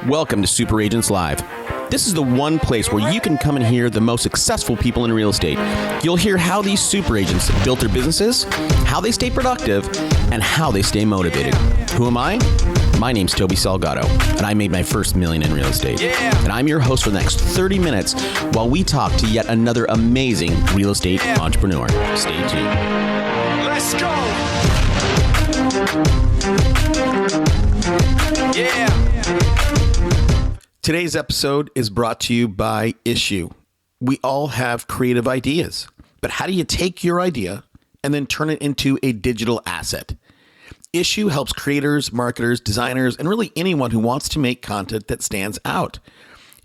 Welcome to Super Agents Live. This is the one place where you can come and hear the most successful people in real estate. You'll hear how these super agents built their businesses, how they stay productive, and how they stay motivated. Who am I? My name's Toby Salgado, and I made my first million in real estate. And I'm your host for the next 30 minutes while we talk to yet another amazing real estate entrepreneur. Stay tuned. Let's go! Yeah! Today's episode is brought to you by Issue. We all have creative ideas, but how do you take your idea and then turn it into a digital asset? Issue helps creators, marketers, designers, and really anyone who wants to make content that stands out.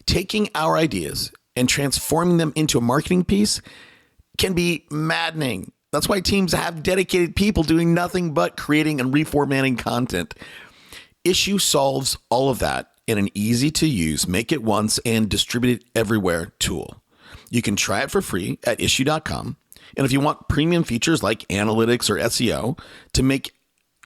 Taking our ideas and transforming them into a marketing piece can be maddening. That's why teams have dedicated people doing nothing but creating and reformatting content. Issue solves all of that in an easy to use, make it once and distribute it everywhere tool. You can try it for free at issue.com. And if you want premium features like analytics or SEO to make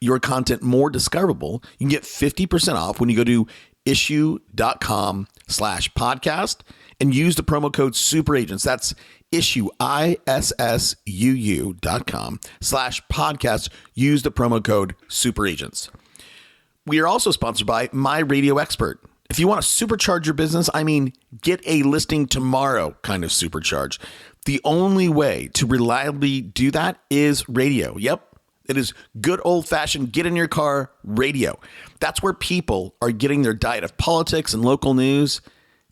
your content more discoverable, you can get 50% off when you go to issue.com/podcast and use the promo code SuperAgents. That's issue, ISSUU.com/podcast. Use the promo code SuperAgents. We are also sponsored by My Radio Expert. If you want to supercharge your business, get a listing tomorrow kind of supercharge. The only way to reliably do that is radio. Yep. It is good old-fashioned get in your car radio. That's where people are getting their diet of politics and local news,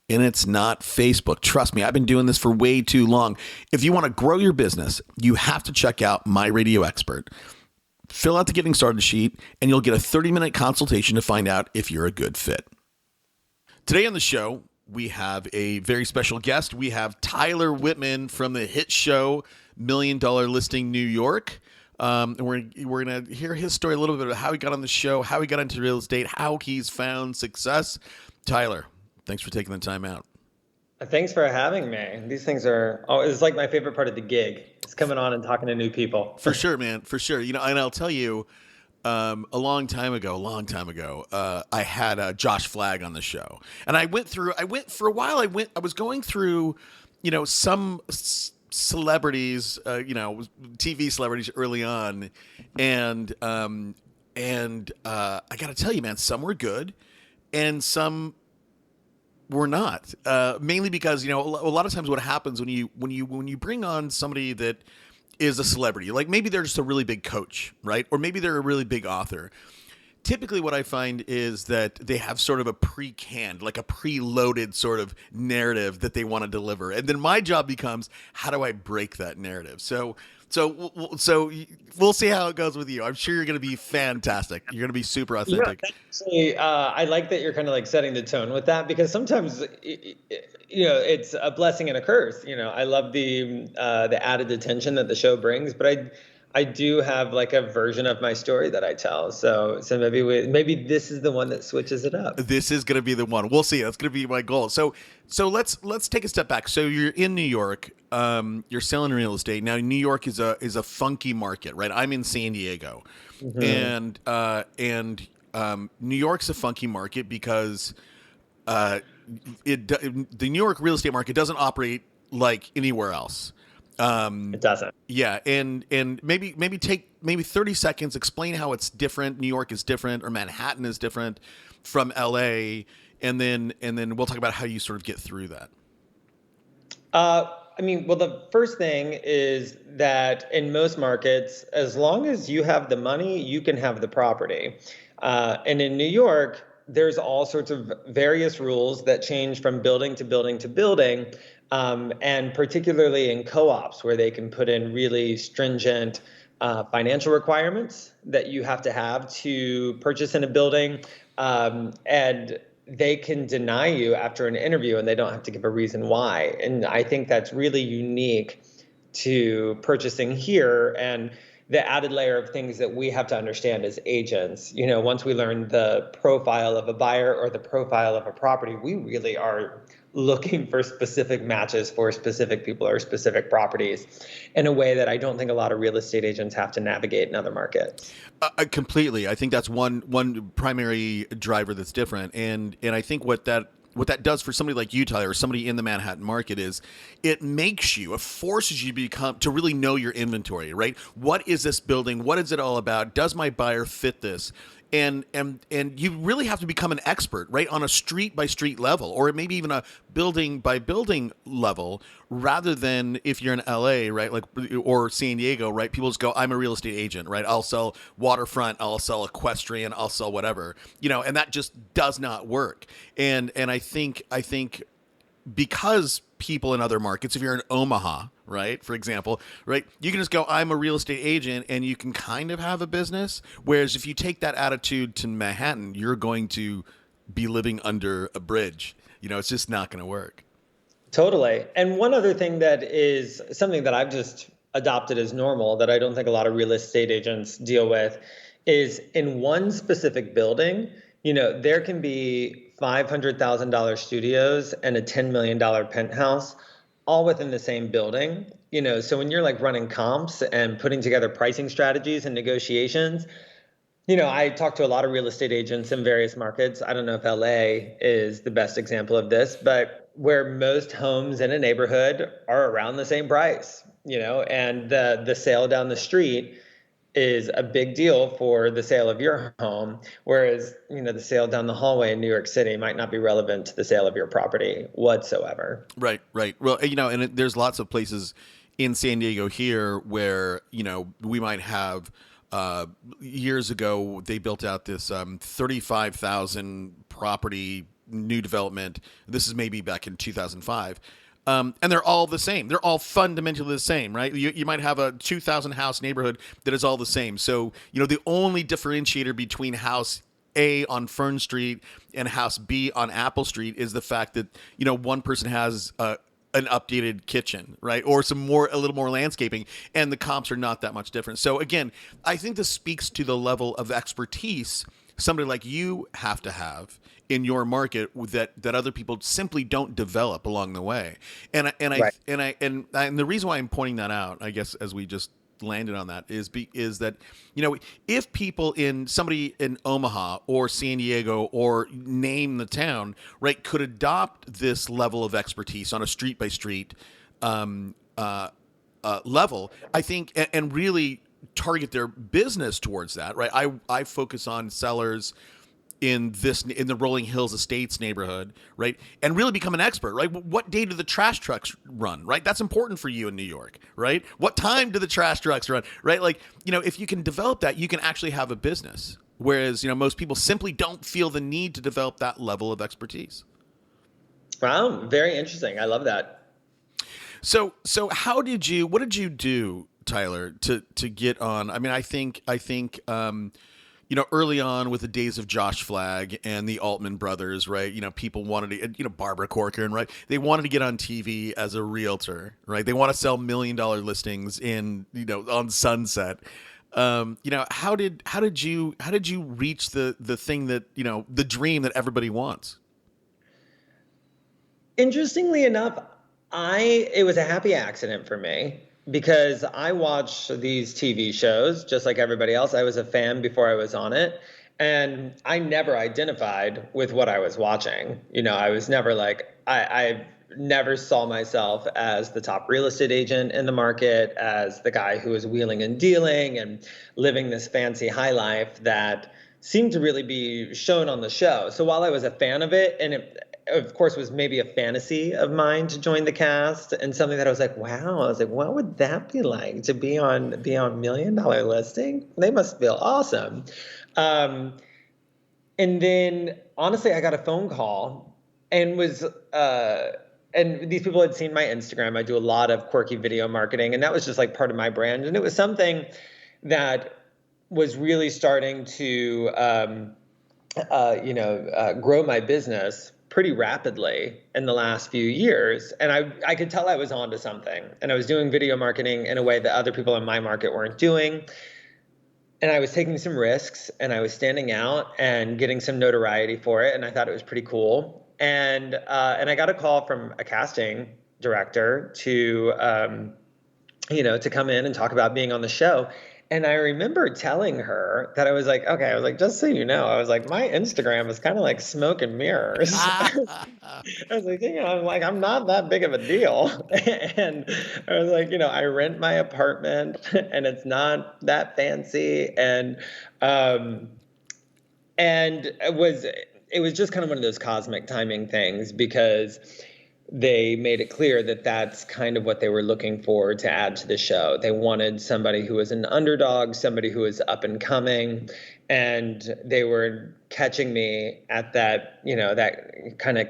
and it's not Facebook. Trust me, I've been doing this for way too long. If you want to grow your business, you have to check out My Radio Expert. Fill out the getting started sheet, and you'll get a 30-minute consultation to find out if you're a good fit. Today on the show, we have a very special guest. We have Tyler Whitman from the hit show $1 Million Listing New York. And we're going to hear his story a little bit about how he got on the show, how he got into real estate, how he's found success. Tyler, thanks for taking the time out. Thanks for having me. These things are it's like my favorite part of the gig. It's coming on and talking to new people. For sure, man. For sure. And I'll tell you, a long time ago, I had Josh Flagg on the show, and I was going through, some celebrities, TV celebrities early on. And I got to tell you, man, some were good and some were not, mainly because, a lot of times what happens when you bring on somebody that is a celebrity, like maybe they're just a really big coach, right? Or maybe they're a really big author. Typically what I find is that they have sort of a pre-canned, like a preloaded sort of narrative that they want to deliver. And then my job becomes, how do I break that narrative? So we'll see how it goes with you. I'm sure you're going to be fantastic. You're going to be super authentic. Yeah, actually, I like that you're kind of like setting the tone with that, because sometimes, it's a blessing and a curse. I love the added attention that the show brings, but I do have like a version of my story that I tell. So maybe this is the one that switches it up. This is going to be the one. We'll see. That's going to be my goal. So let's take a step back. So you're in New York. You're selling real estate. Now, New York is a funky market, right? I'm in San Diego, mm-hmm. and New York's a funky market because the New York real estate market doesn't operate like anywhere else. It doesn't. Yeah, and maybe take 30 seconds, explain how it's different. New York is different, or Manhattan is different from LA, and then we'll talk about how you sort of get through that. Well, the first thing is that in most markets, as long as you have the money, you can have the property. And in New York, there's all sorts of various rules that change from building to building to building. And particularly in co-ops, where they can put in really stringent financial requirements that you have to purchase in a building, and they can deny you after an interview and they don't have to give a reason why. And I think that's really unique to purchasing here. And the added layer of things that we have to understand as agents. Once we learn the profile of a buyer or the profile of a property, we really are looking for specific matches for specific people or specific properties in a way that I don't think a lot of real estate agents have to navigate in other markets. Completely. I think that's one primary driver that's different, and I think what that does for somebody like you, Tyler, or somebody in the Manhattan market is it forces you to really know your inventory, right? What is this building? What is it all about? Does my buyer fit this? And you really have to become an expert, right, on a street by street level, or maybe even a building by building level, rather than if you're in LA, right, like, or San Diego, right? People just go, I'm a real estate agent, right? I'll sell waterfront, I'll sell equestrian, I'll sell whatever, and that just does not work. And I think because people in other markets, if you're in Omaha, right, for example, right, you can just go, I'm a real estate agent, and you can kind of have a business. Whereas if you take that attitude to Manhattan, you're going to be living under a bridge. It's just not going to work. Totally. And one other thing that is something that I've just adopted as normal that I don't think a lot of real estate agents deal with is in one specific building, there can be $500,000 studios and a $10 million penthouse all within the same building. So when you're like running comps and putting together pricing strategies and negotiations, I talk to a lot of real estate agents in various markets. I don't know if LA is the best example of this, but where most homes in a neighborhood are around the same price, and the sale down the street is a big deal for the sale of your home, whereas, the sale down the hallway in New York City might not be relevant to the sale of your property whatsoever. Right. Well, there's lots of places in San Diego here where, we might have, years ago, they built out this 35,000 property new development. This is maybe back in 2005. And they're all the same. They're all fundamentally the same, right? You might have a 2,000 house neighborhood that is all the same. So, the only differentiator between house A on Fern Street and house B on Apple Street is the fact that, one person has an updated kitchen, right? Or a little more landscaping, and the comps are not that much different. So again, I think this speaks to the level of expertise somebody like you have to have in your market that other people simply don't develop along the way. And the reason why I'm pointing that out, I guess, as we just landed on that is that, if somebody in Omaha or San Diego or name the town, right, could adopt this level of expertise on a street by street level, I think, and really target their business towards that, right? I focus on sellers in the Rolling Hills Estates neighborhood, right? And really become an expert, right? What day do the trash trucks run, right? That's important for you in New York, right? What time do the trash trucks run, right? Like, if you can develop that, you can actually have a business. Whereas, most people simply don't feel the need to develop that level of expertise. Wow, very interesting. I love that. So what did you do, Tyler, to get on? I mean, I think early on with the days of Josh Flagg and the Altman brothers, right? People wanted to, Barbara Corcoran, right? They wanted to get on TV as a realtor, right? They want to sell $1 million listings on Sunset. How did you reach the thing that, the dream that everybody wants? Interestingly enough, it was a happy accident for me, because I watch these TV shows just like everybody else. I was a fan before I was on it, and I never identified with what I was watching. I was never like, I never saw myself as the top real estate agent in the market, as the guy who was wheeling and dealing and living this fancy high life that seemed to really be shown on the show. So while I was a fan of it, and it, of course, was maybe a fantasy of mine to join the cast, and something that I was like, wow, I was like, what would that be like to be on $1 million listing? They must feel awesome. And then honestly, I got a phone call and and these people had seen my Instagram. I do a lot of quirky video marketing, and that was just like part of my brand. And it was something that was really starting to, grow my business. pretty rapidly in the last few years. And I could tell I was onto something. And I was doing video marketing in a way that other people in my market weren't doing. And I was taking some risks and I was standing out and getting some notoriety for it. And I thought it was pretty cool. And I got a call from a casting director to come in and talk about being on the show. And I remember telling her that I was like, okay, I was like, just so you know, I was like, my Instagram is kind of like smoke and mirrors. I was like, I'm not that big of a deal. And I was like, I rent my apartment and it's not that fancy. Um, and it was just kind of one of those cosmic timing things because they made it clear that that's kind of what they were looking for to add to the show. They wanted somebody who was an underdog, somebody who was up and coming, and they were catching me at that kind of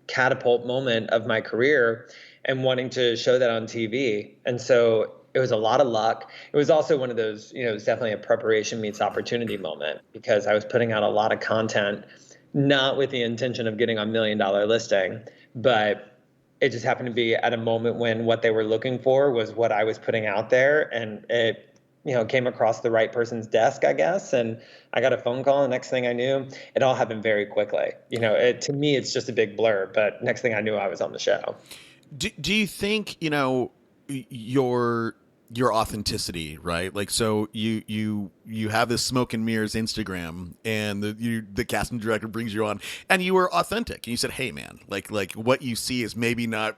catapult moment of my career and wanting to show that on TV. And so it was a lot of luck. It was also one of those, it was definitely a preparation meets opportunity moment because I was putting out a lot of content, not with the intention of getting a $1 million listing, but it just happened to be at a moment when what they were looking for was what I was putting out there. And it, came across the right person's desk, I guess. And I got a phone call. And next thing I knew, it all happened very quickly. To me, it's just a big blur. But next thing I knew, I was on the show. Do you think, your authenticity, right? Like, so you have this smoke and mirrors Instagram, and the casting director brings you on, and you were authentic, and you said, "Hey, man, like what you see is maybe not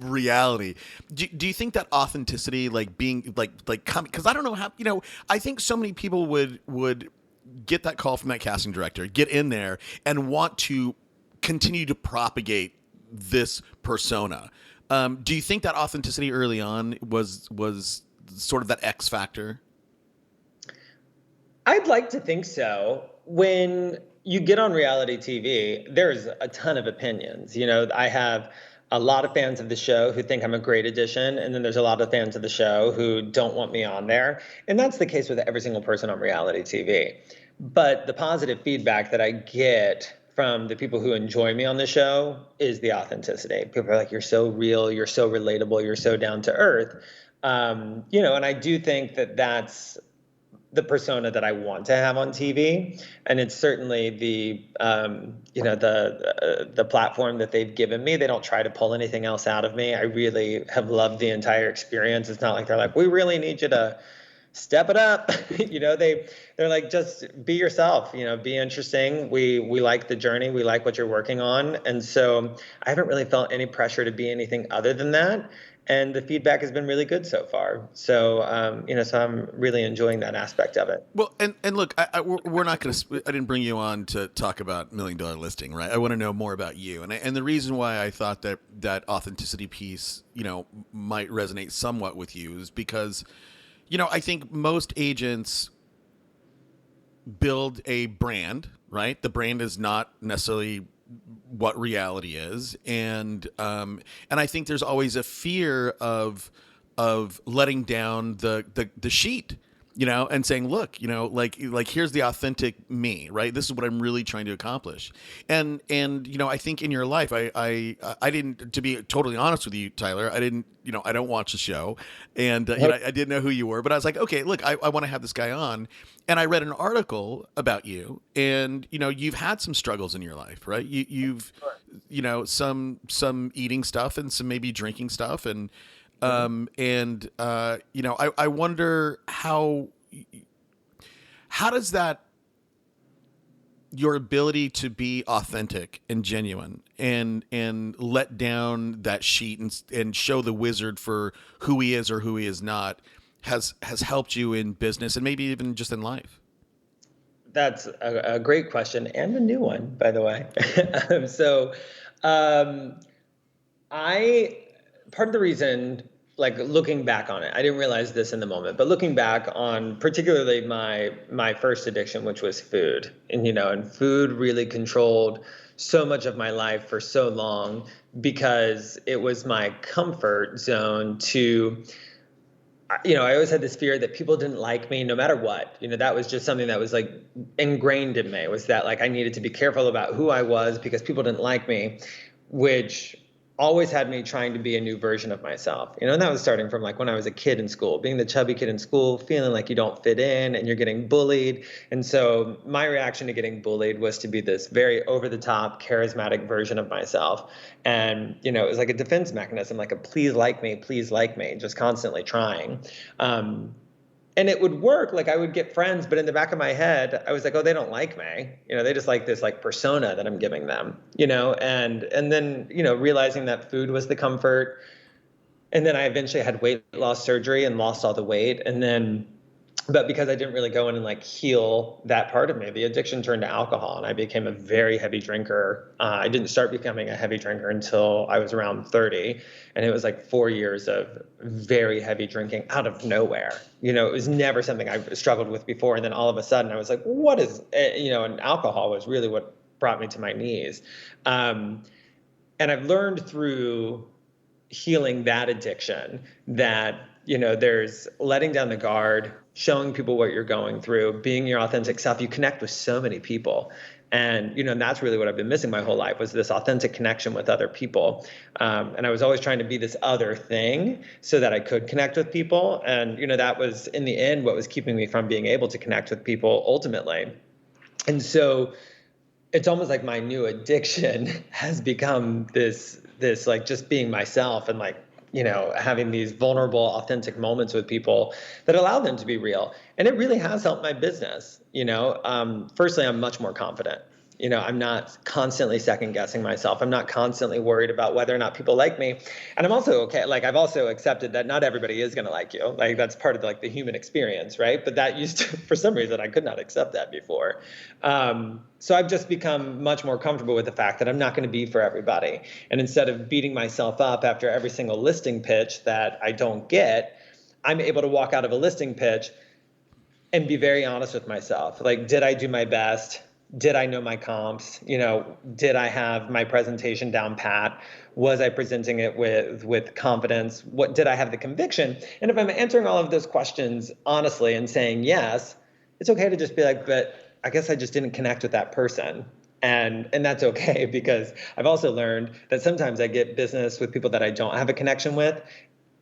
reality." Do you think that authenticity, like being like coming? Because I don't know how. I think so many people would get that call from that casting director, get in there, and want to continue to propagate this persona. Do you think that authenticity early on was sort of that X factor? I'd like to think so. When you get on reality TV, there's a ton of opinions. I have a lot of fans of the show who think I'm a great addition, and then there's a lot of fans of the show who don't want me on there. And that's the case with every single person on reality TV. But the positive feedback that I get from the people who enjoy me on the show is the authenticity. People are like, you're so real, you're so relatable, you're so down to earth. And I do think that that's the persona that I want to have on TV, and it's certainly the platform that they've given me. They don't try to pull anything else out of me. I really have loved the entire experience. It's not like they're like, we really need you to step it up. They're like, just be yourself, be interesting. We like the journey. We like what you're working on. And so I haven't really felt any pressure to be anything other than that. And the feedback has been really good so far. So, so I'm really enjoying that aspect of it. Well, and look, we're not going to, I didn't bring you on to talk about $1 Million Listing, right? I want to know more about you. And the reason why I thought that authenticity piece, might resonate somewhat with you is because, I think most agents build a brand, right? The brand is not necessarily what reality is, and I think there's always a fear of letting down the sheet, and saying, look, like here's the authentic me, right? This is what I'm really trying to accomplish. And I think in your life, I didn't, to be totally honest with you, Tyler, I didn't, I don't watch the show, and I didn't know who you were, but I was like, okay, look, I want to have this guy on. And I read an article about you, and you've had some struggles in your life, right? You've some eating stuff and some maybe drinking stuff, and I wonder how does that, your ability to be authentic and genuine and let down that sheet and show the wizard for who he is or who he is not has helped you in business and maybe even just in life? That's a great question and a new one, by the way. Part of the reason, like looking back on it, I didn't realize this in the moment, but looking back on particularly my first addiction, which was food, and food really controlled so much of my life for so long because it was my comfort zone I always had this fear that people didn't like me no matter what. That was just something that was like ingrained in me, was that like I needed to be careful about who I was because people didn't like me, which always had me trying to be a new version of myself. And that was starting from like when I was a kid in school, being the chubby kid in school, feeling like you don't fit in and you're getting bullied. And so my reaction to getting bullied was to be this very over the top, charismatic version of myself. And, it was like a defense mechanism, like a please like me, just constantly trying. And it would work. Like I would get friends, but in the back of my head, I was like, oh, they don't like me. They just like this like persona that I'm giving them, and then, realizing that food was the comfort. And then I eventually had weight loss surgery and lost all the weight. But because I didn't really go in and like heal that part of me, the addiction turned to alcohol and I became a very heavy drinker. I didn't start becoming a heavy drinker until I was around 30. And it was like 4 years of very heavy drinking out of nowhere. It was never something I struggled with before. And then all of a sudden I was like, what is, and alcohol was really what brought me to my knees. And I've learned through healing that addiction that, there's letting down the guard, showing people what you're going through, being your authentic self. You connect with so many people. And, and that's really what I've been missing my whole life, was this authentic connection with other people. And I was always trying to be this other thing so that I could connect with people. And, that was in the end what was keeping me from being able to connect with people ultimately. And so it's almost like my new addiction has become this like just being myself and like, having these vulnerable, authentic moments with people that allow them to be real. And it really has helped my business. Firstly, I'm much more confident. I'm not constantly second guessing myself. I'm not constantly worried about whether or not people like me. And I'm also okay. Like I've also accepted that not everybody is going to like you. Like that's part of like the human experience, right? But that used to, for some reason, I could not accept that before. So I've just become much more comfortable with the fact that I'm not going to be for everybody. And instead of beating myself up after every single listing pitch that I don't get, I'm able to walk out of a listing pitch and be very honest with myself. Like, did I do my best? Did I know my comps? Did I have my presentation down pat? Was I presenting it with confidence? What did I have the conviction? And if I'm answering all of those questions honestly and saying yes, it's okay to just be like, but I guess I just didn't connect with that person. And that's okay, because I've also learned that sometimes I get business with people that I don't have a connection with.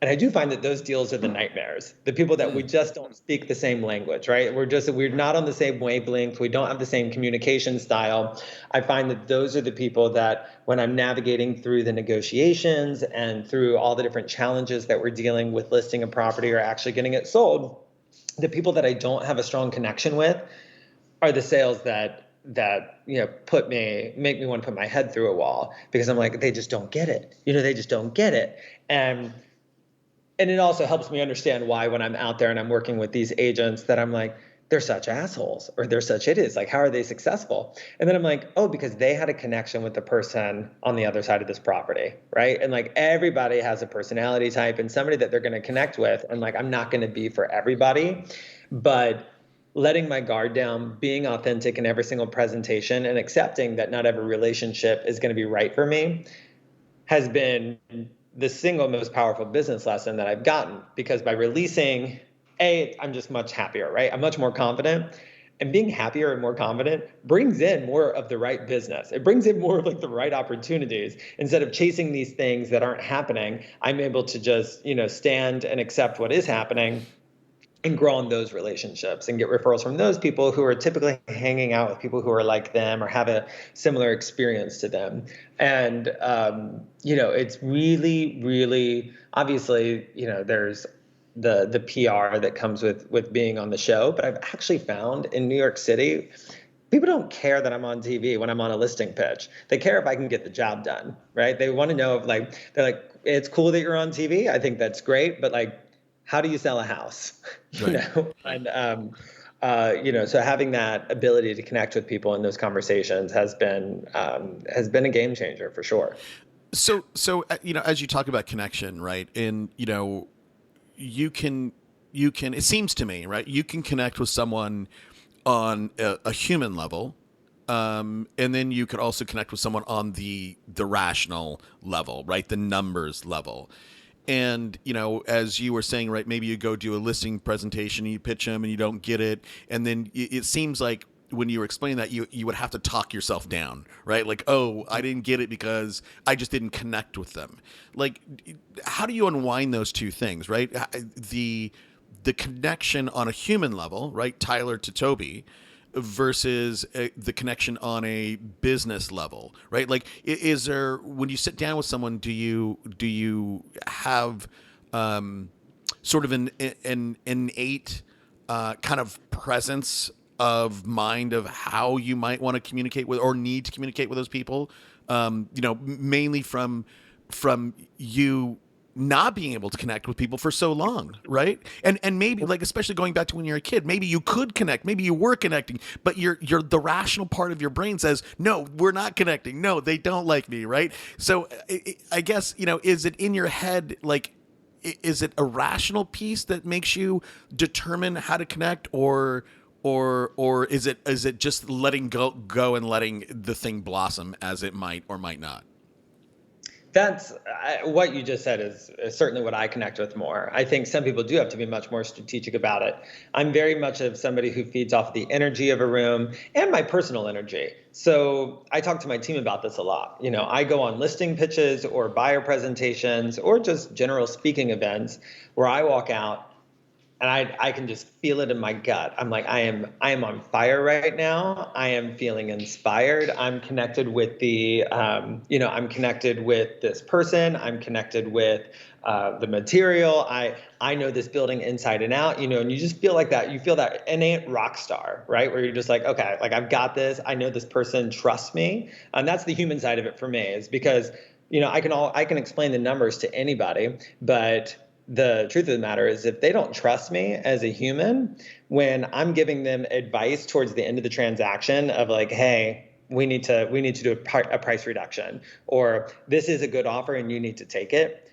And I do find that those deals are the nightmares. The people that we just don't speak the same language, right? We're not on the same wavelength. We don't have the same communication style. I find that those are the people that when I'm navigating through the negotiations and through all the different challenges that we're dealing with listing a property or actually getting it sold, the people that I don't have a strong connection with are the sales that make me want to put my head through a wall, because I'm like, they just don't get it. They just don't get it. And it also helps me understand why when I'm out there and I'm working with these agents that I'm like, they're such assholes, or they're such idiots. Like, how are they successful? And then I'm like, oh, because they had a connection with the person on the other side of this property, right? And like everybody has a personality type and somebody that they're going to connect with. And like, I'm not going to be for everybody, but letting my guard down, being authentic in every single presentation, and accepting that not every relationship is going to be right for me has been the single most powerful business lesson that I've gotten. Because by releasing, I'm just much happier, right? I'm much more confident. And being happier and more confident brings in more of the right business. It brings in more of like the right opportunities. Instead of chasing these things that aren't happening, I'm able to just, stand and accept what is happening and grow in those relationships and get referrals from those people who are typically hanging out with people who are like them or have a similar experience to them. And, it's really, really, obviously, there's the PR that comes with being on the show. But I've actually found in New York City, people don't care that I'm on TV when I'm on a listing pitch. They care if I can get the job done, right? They want to know if they're like, it's cool that you're on TV. I think that's great. But like, how do you sell a house? Right. And, so having that ability to connect with people in those conversations has been a game changer for sure. So, as you talk about connection, right? And, you can, it seems to me, right? You can connect with someone on a human level. And then you could also connect with someone on the rational level, right? The numbers level. And, as you were saying, right, maybe you go do a listing presentation and you pitch them and you don't get it. And then it seems like when you were explaining that, you would have to talk yourself down, right? Like, oh, I didn't get it because I just didn't connect with them. Like, how do you unwind those two things, right? The connection on a human level, right? Tyler to Toby, versus the connection on a business level, right? Like, is there, when you sit down with someone, do you have sort of an innate kind of presence of mind of how you might want to communicate with or need to communicate with those people? Mainly from you not being able to connect with people for so long, right? And maybe, like, especially going back to when you're a kid, maybe you could connect, maybe you were connecting, but you're the rational part of your brain says, no, we're not connecting, no, they don't like me, right? So I guess, is it in your head, like, is it a rational piece that makes you determine how to connect, or is it just letting go and letting the thing blossom as it might or might not? That's what you just said is certainly what I connect with more. I think some people do have to be much more strategic about it. I'm very much of somebody who feeds off the energy of a room and my personal energy. So I talk to my team about this a lot. I go on listing pitches or buyer presentations or just general speaking events where I walk out and I can just feel it in my gut. I'm like, I am on fire right now. I am feeling inspired. I'm connected with I'm connected with this person. I'm connected with the material. I know this building inside and out, and you just feel like that. You feel that innate rock star, right? Where you're just like, okay, like I've got this. I know this person trusts me. And that's the human side of it for me, is because, I can explain the numbers to anybody, but the truth of the matter is, if they don't trust me as a human, when I'm giving them advice towards the end of the transaction of like, hey, we need to do a price reduction, or this is a good offer and you need to take it.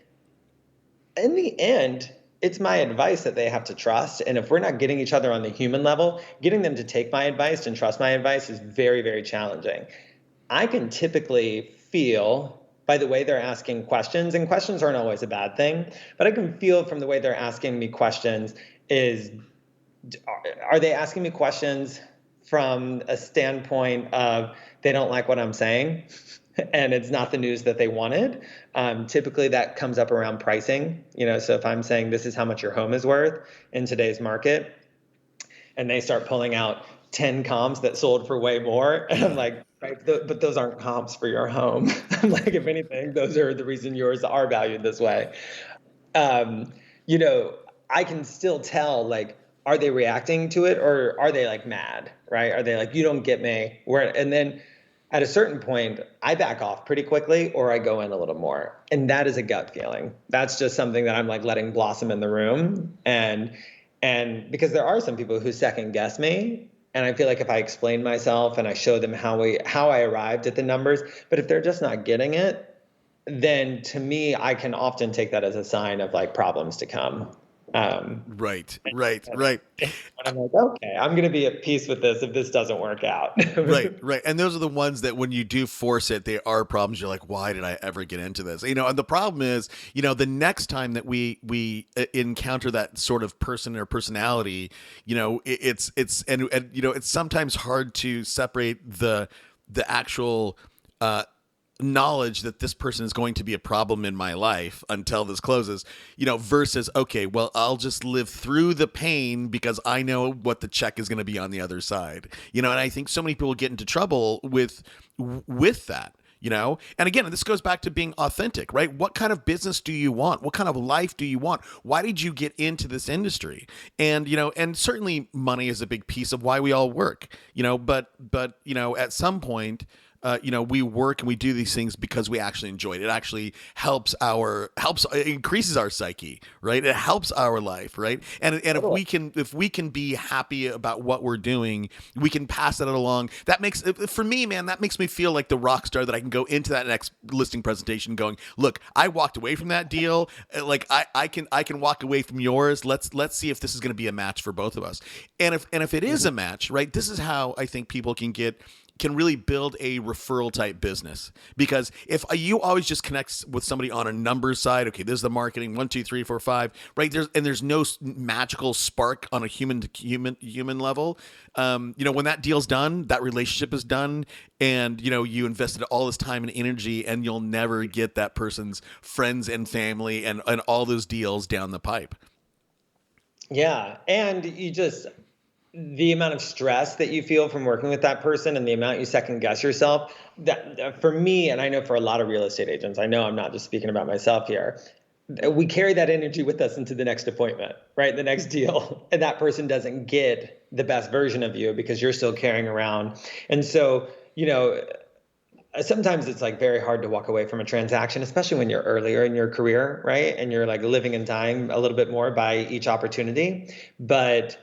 In the end, it's my advice that they have to trust. And if we're not getting each other on the human level, getting them to take my advice and trust my advice is very, very challenging. I can typically feel by the way they're asking questions, and questions aren't always a bad thing, but I can feel from the way they're asking me questions are they asking me questions from a standpoint of they don't like what I'm saying and it's not the news that they wanted? Typically that comes up around pricing. So if I'm saying this is how much your home is worth in today's market, and they start pulling out 10 comps that sold for way more, and I'm like, right, but those aren't comps for your home. I'm like, if anything, those are the reason yours are valued this way. I can still tell, like, are they reacting to it or are they like mad, right? Are they like, you don't get me? And then at a certain point, I back off pretty quickly or I go in a little more. And that is a gut feeling. That's just something that I'm like letting blossom in the room. And because there are some people who second guess me, and I feel like if I explain myself and I show them how I arrived at the numbers, but if they're just not getting it, then to me, I can often take that as a sign of like problems to come. Right. And I'm like, okay, I'm going to be at peace with this if this doesn't work out. Right. And those are the ones that when you do force it, they are problems. You're like, why did I ever get into this? And the problem is, the next time that we encounter that sort of person or personality, it's sometimes hard to separate the actual knowledge that this person is going to be a problem in my life until this closes, versus, okay, well, I'll just live through the pain because I know what the check is going to be on the other side, and I think so many people get into trouble with that. And again, this goes back to being authentic, right? What kind of business do you want? What kind of life do you want? Why did you get into this industry? And, and certainly money is a big piece of why we all work, but at some point, we work and we do these things because we actually enjoy it. It actually it increases our psyche, right? It helps our life, right? And if we can be happy about what we're doing, we can pass that along. That makes, for me, man, that makes me feel like the rock star that I can go into that next listing presentation going, look, I walked away from that deal. Like I can walk away from yours. Let's see if this is going to be a match for both of us. And if it is a match, right? This is how I think people can get can really build a referral type business. Because if you always just connect with somebody on a numbers side, okay, this is the marketing 1, 2, 3, 4, 5, right? There's no magical spark on a human to human level. When that deal's done, that relationship is done, and you invested all this time and energy, and you'll never get that person's friends and family and all those deals down the pipe. Yeah. And the amount of stress that you feel from working with that person and the amount you second guess yourself, that for me, and I know for a lot of real estate agents, I know I'm not just speaking about myself here, we carry that energy with us into the next appointment, right? The next deal. And that person doesn't get the best version of you because you're still carrying around. And so, sometimes it's like very hard to walk away from a transaction, especially when you're earlier in your career, right? And you're like living and dying a little bit more by each opportunity. But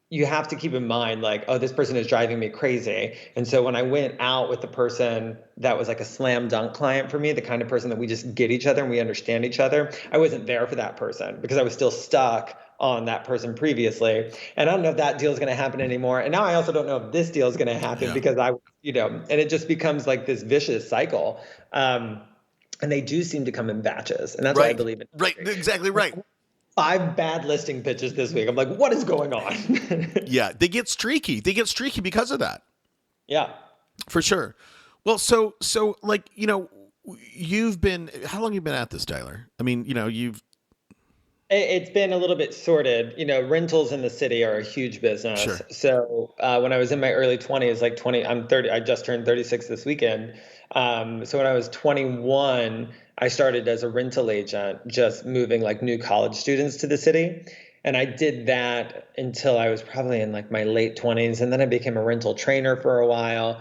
you have to keep in mind, like, oh, this person is driving me crazy. And so when I went out with the person that was like a slam dunk client for me, the kind of person that we just get each other and we understand each other, I wasn't there for that person because I was still stuck on that person previously. And I don't know if that deal is going to happen anymore. And now I also don't know if this deal is going to happen because and it just becomes like this vicious cycle. And they do seem to come in batches. And that's why I believe in. Right. Exactly right. 5 bad listing pitches this week. I'm like, what is going on? Yeah, they get streaky. They get streaky because of that. Yeah, for sure. Well, so like, you've been, how long have you been at this, Tyler? I mean, it's been a little bit sorted. Rentals in the city are a huge business. Sure. So when I was in my early 20s, like 20, I'm 30, I just turned 36 this weekend. So when I was 21, I started as a rental agent, just moving like new college students to the city. And I did that until I was probably in like my late 20s. And then I became a rental trainer for a while.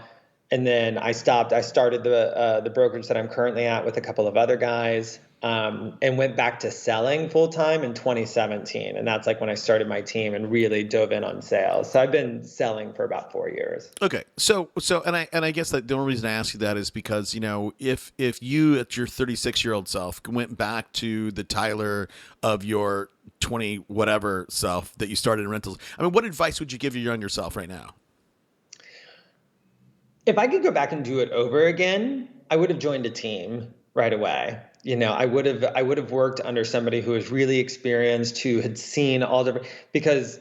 And then I stopped. I started the brokerage that I'm currently at with a couple of other guys, and went back to selling full time in 2017. And that's like when I started my team and really dove in on sales. So I've been selling for about 4 years. Okay. So, and I guess that the only reason I ask you that is because, if you at your 36-year-old self went back to the Tyler of your 20 whatever self that you started in rentals, I mean, what advice would you give your younger self right now? If I could go back and do it over again, I would have joined a team right away. I would have worked under somebody who was really experienced, who had seen all different, because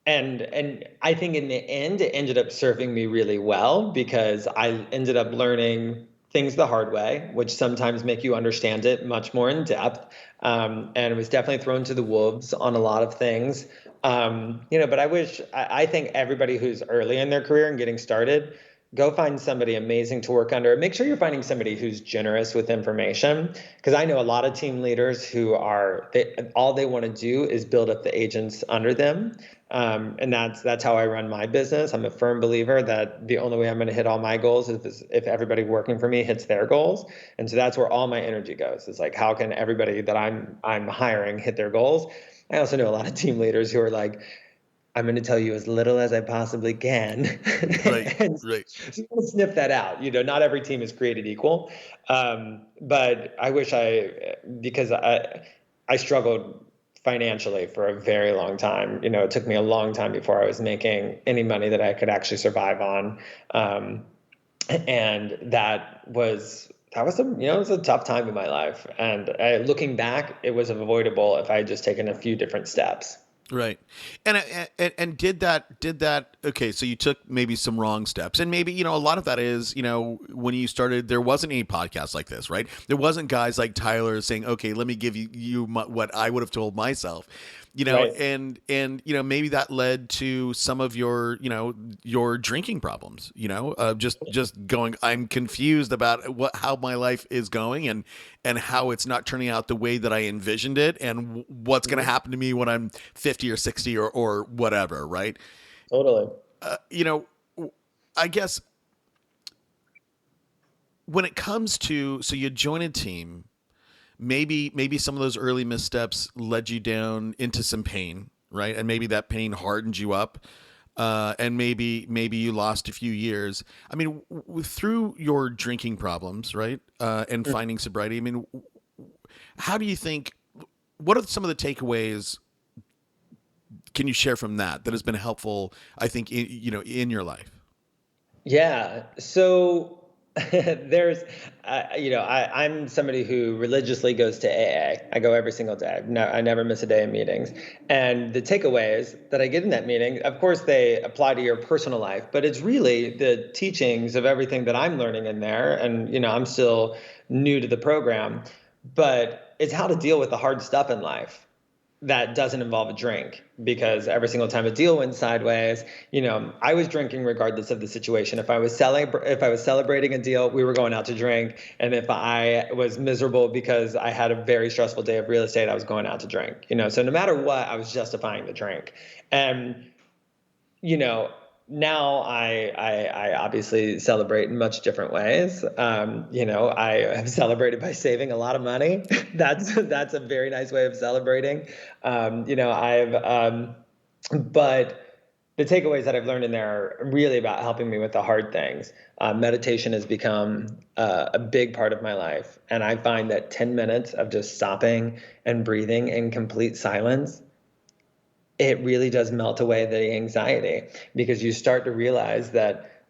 and I think in the end it ended up serving me really well because I ended up learning things the hard way, which sometimes make you understand it much more in depth. And it was definitely thrown to the wolves on a lot of things. But I think everybody who's early in their career and getting started, go find somebody amazing to work under. Make sure you're finding somebody who's generous with information, because I know a lot of team leaders who all they want to do is build up the agents under them. And that's how I run my business. I'm a firm believer that the only way I'm going to hit all my goals is if everybody working for me hits their goals. And so that's where all my energy goes. It's like, how can everybody that I'm hiring hit their goals? I also know a lot of team leaders who are like, I'm going to tell you as little as I possibly can. Right. And Right. so you want to sniff that out. Not every team is created equal. But I wish because I struggled financially for a very long time. It took me a long time before I was making any money that I could actually survive on. And that was it was a tough time in my life. And looking back, it was avoidable if I had just taken a few different steps. Right. And did that, okay, so you took maybe some wrong steps, and maybe, a lot of that is, when you started, there wasn't any podcasts like this, right? There wasn't guys like Tyler saying, okay, let me give you what I would have told myself, Right. and maybe that led to some of your, your drinking problems, just going, I'm confused about how my life is going and how it's not turning out the way that I envisioned it, and what's going to happen to me when I'm 50 or 60 or whatever. Right. Totally. I guess when it comes to, so you join a team, maybe some of those early missteps led you down into some pain, right? And maybe that pain hardened you up. And maybe you lost a few years. I mean, through your drinking problems, right? And finding sobriety. I mean, how do you think, what are some of the takeaways can you share from that has been helpful, I think, in your life? Yeah. So there's, I'm somebody who religiously goes to AA. I go every single day. I never miss a day in meetings. And the takeaways that I get in that meeting, of course, they apply to your personal life, but it's really the teachings of everything that I'm learning in there. And, I'm still new to the program, but it's how to deal with the hard stuff in life that doesn't involve a drink, because every single time a deal went sideways, I was drinking regardless of the situation. If I was celebrating a deal, we were going out to drink, and if I was miserable because I had a very stressful day of real estate, I was going out to drink. So no matter what, I was justifying the drink. And you know, now I obviously celebrate in much different ways. I have celebrated by saving a lot of money. That's a very nice way of celebrating. But the takeaways that I've learned in there are really about helping me with the hard things. Meditation has become a big part of my life, and I find that 10 minutes of just stopping and breathing in complete silence, it really does melt away the anxiety, because you start to realize that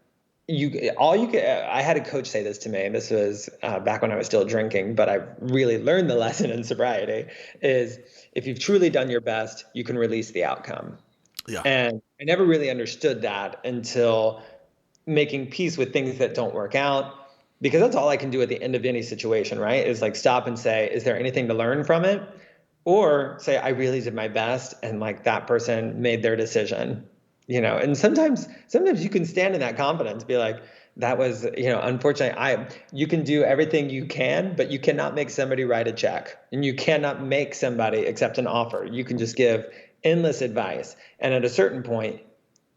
I had a coach say this to me, and this was back when I was still drinking, but I really learned the lesson in sobriety, is if you've truly done your best, you can release the outcome. Yeah. And I never really understood that until making peace with things that don't work out, because that's all I can do at the end of any situation, right? Is like stop and say, is there anything to learn from it? Or say, I really did my best, and like that person made their decision. And sometimes you can stand in that confidence, be like, that was, unfortunately, you can do everything you can, but you cannot make somebody write a check, and you cannot make somebody accept an offer. You can just give endless advice. And at a certain point,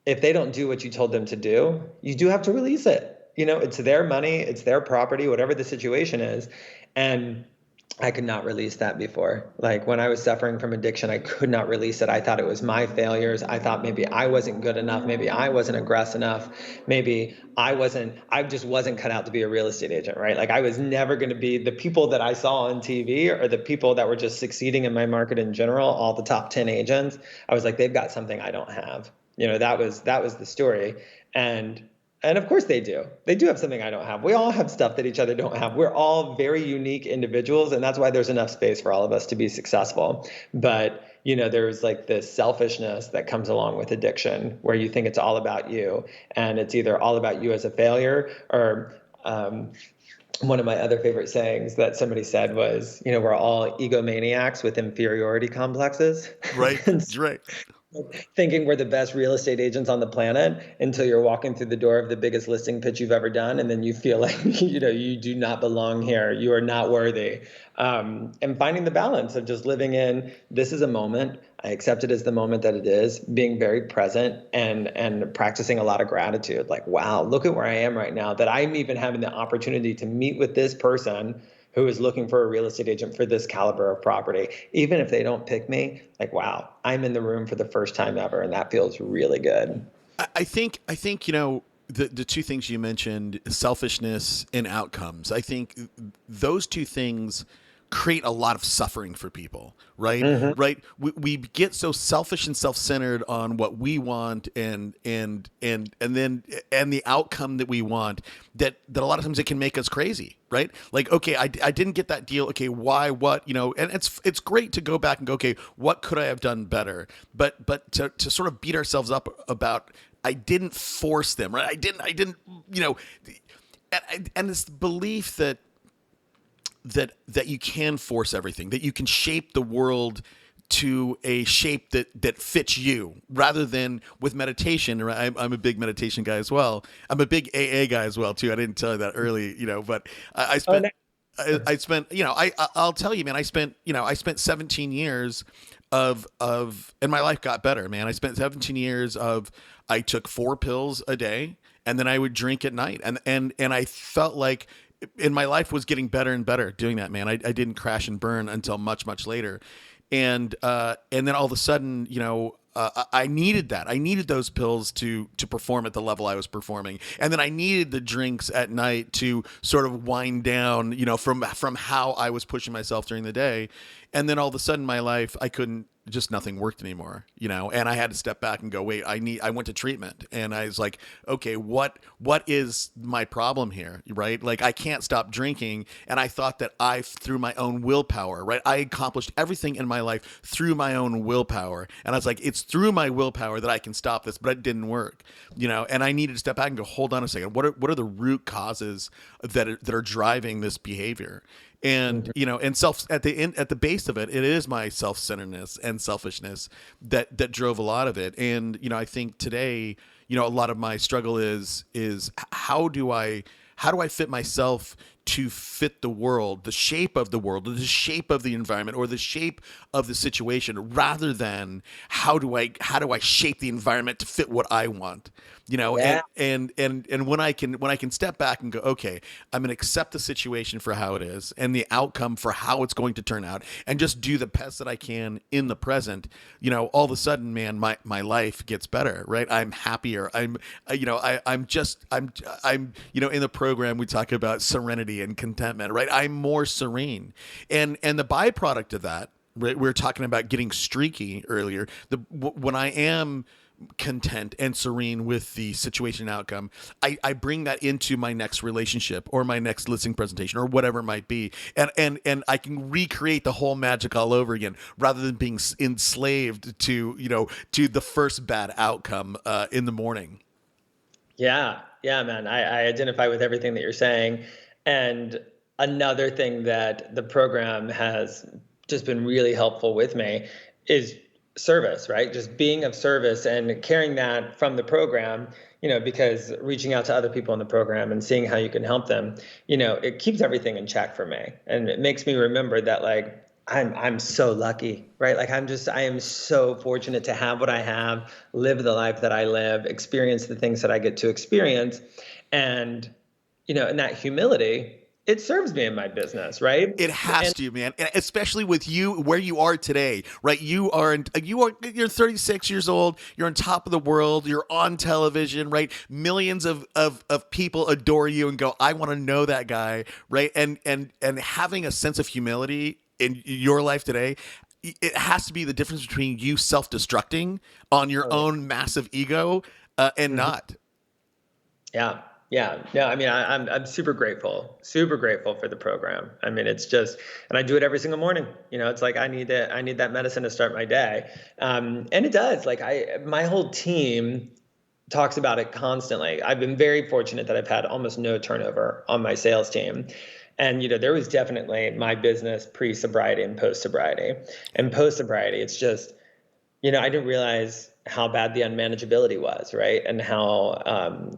if they don't do what you told them to do, you do have to release it. It's their money, it's their property, whatever the situation is. And I could not release that before. Like when I was suffering from addiction, I could not release it. I thought it was my failures. I thought maybe I wasn't good enough. Maybe I wasn't aggressive enough. Maybe I just wasn't cut out to be a real estate agent, right? Like I was never going to be the people that I saw on TV, or the people that were just succeeding in my market in general, all the top 10 agents. I was like, they've got something I don't have. That was the story. And of course they do. They do have something I don't have. We all have stuff that each other don't have. We're all very unique individuals, and that's why there's enough space for all of us to be successful. But, there's like this selfishness that comes along with addiction, where you think it's all about you, and it's either all about you as a failure, or one of my other favorite sayings that somebody said was, we're all egomaniacs with inferiority complexes. Right. Right. Thinking we're the best real estate agents on the planet until you're walking through the door of the biggest listing pitch you've ever done. And then you feel like, you do not belong here. You are not worthy. And finding the balance of just living in, this is a moment. I accept it as the moment that it is, being very present and practicing a lot of gratitude. Like, wow, look at where I am right now, that I'm even having the opportunity to meet with this person who is looking for a real estate agent for this caliber of property. Even if they don't pick me, like, wow, I'm in the room for the first time ever. And that feels really good. I think, the two things you mentioned, selfishness and outcomes, I think those two things create a lot of suffering for people, right? Mm-hmm. Right. We get so selfish and self-centered on what we want and the outcome that we want, that a lot of times it can make us crazy, right? Like, okay, I didn't get that deal. Okay, why, what, and it's great to go back and go, okay, what could I have done better? But to sort of beat ourselves up about, I didn't force them, right? I didn't, and this belief that you can force everything, that you can shape the world to a shape that fits you, rather than with meditation. Right? I'm a big meditation guy as well. I'm a big AA guy as well too. I didn't tell you that early, but I spent, I'll tell you, man, I spent 17 years of, and my life got better, man. I spent 17 years of, I took 4 pills a day, and then I would drink at night. And I felt like, and my life was getting better and better doing that, man. I didn't crash and burn until much, much later. And then all of a sudden, I needed that. I needed those pills to perform at the level I was performing. And then I needed the drinks at night to sort of wind down, from how I was pushing myself during the day. And then all of a sudden my life, I couldn't just nothing worked anymore, and I had to step back and go, wait, I went to treatment, and I was like, okay, what is my problem here? Right. Like, I can't stop drinking. And I thought that through my own willpower, right, I accomplished everything in my life through my own willpower. And I was like, it's through my willpower that I can stop this, but it didn't work, and I needed to step back and go, hold on a second. What are the root causes that are driving this behavior? And and at the base of it is my self-centeredness and selfishness that drove a lot of it. And I think today, a lot of my struggle is how do I fit myself to fit the world, the shape of the world, or the shape of the environment, or the shape of the situation, rather than how do I shape the environment to fit what I want, Yeah. and when I can step back and go, okay, I'm going to accept the situation for how it is and the outcome for how it's going to turn out, and just do the best that I can in the present, all of a sudden, man, my life gets better, right? I'm happier. I'm in the program, we talk about serenity and contentment, right? I'm more serene. And the byproduct of that, right? We were talking about getting streaky earlier. When I am content and serene with the situation and outcome, I bring that into my next relationship or my next listing presentation or whatever it might be. And I can recreate the whole magic all over again, rather than being enslaved to the first bad outcome in the morning. Yeah. Yeah, man. I identify with everything that you're saying. And another thing that the program has just been really helpful with me is service, right? Just being of service and carrying that from the program, because reaching out to other people in the program and seeing how you can help them, it keeps everything in check for me. And it makes me remember that, like, I'm so lucky, right? Like, I am so fortunate to have what I have, live the life that I live, experience the things that I get to experience. And, in that humility, it serves me in my business, right? It has to, man, and especially with you where you are today, right? You're 36 years old. You're on top of the world. You're on television, right? Millions of people adore you and go, I want to know that guy, right? And having a sense of humility in your life today, it has to be the difference between you self-destructing on your own massive ego and not. Yeah. Yeah. No, I mean, I'm super grateful for the program. I mean, it's just, and I do it every single morning. It's like, I need that medicine to start my day. And it does. Like, my whole team talks about it constantly. I've been very fortunate that I've had almost no turnover on my sales team. And, there was definitely my business pre-sobriety and post-sobriety. And post-sobriety, it's just, I didn't realize how bad the unmanageability was, right? And how,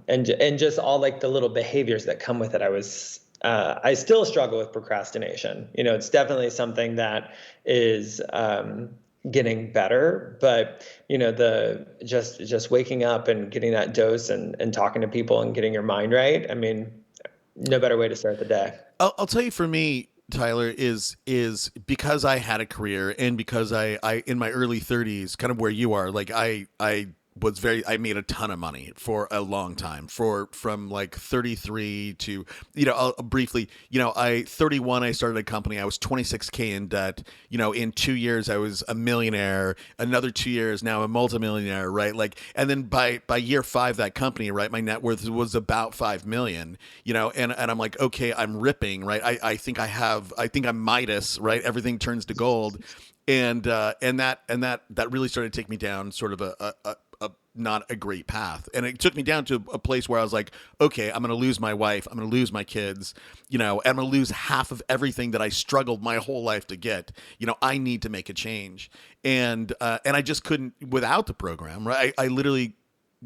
and just all, like, the little behaviors that come with it. I still struggle with procrastination. It's definitely something that is getting better, but the just waking up and getting that dose and talking to people and getting your mind right. I mean, no better way to start the day. I'll tell you, for me, Tyler, is because I had a career, and because I in my early 30s, kind of where you are, like, I made a ton of money for a long time, from like 33 to, I'll briefly, 31, I started a company. I was 26K in debt. In 2 years, I was a millionaire. Another 2 years, now I'm a multimillionaire, right? Like, and then by year 5, that company, right, my net worth was about 5 million, and I'm like, okay, I'm ripping, right? I think I'm Midas, right? Everything turns to gold. And that really started to take me down sort of a not a great path. And it took me down to a place where I was like, okay, I'm going to lose my wife. I'm going to lose my kids, and I'm going to lose half of everything that I struggled my whole life to get. I need to make a change. And I just couldn't without the program, right? I literally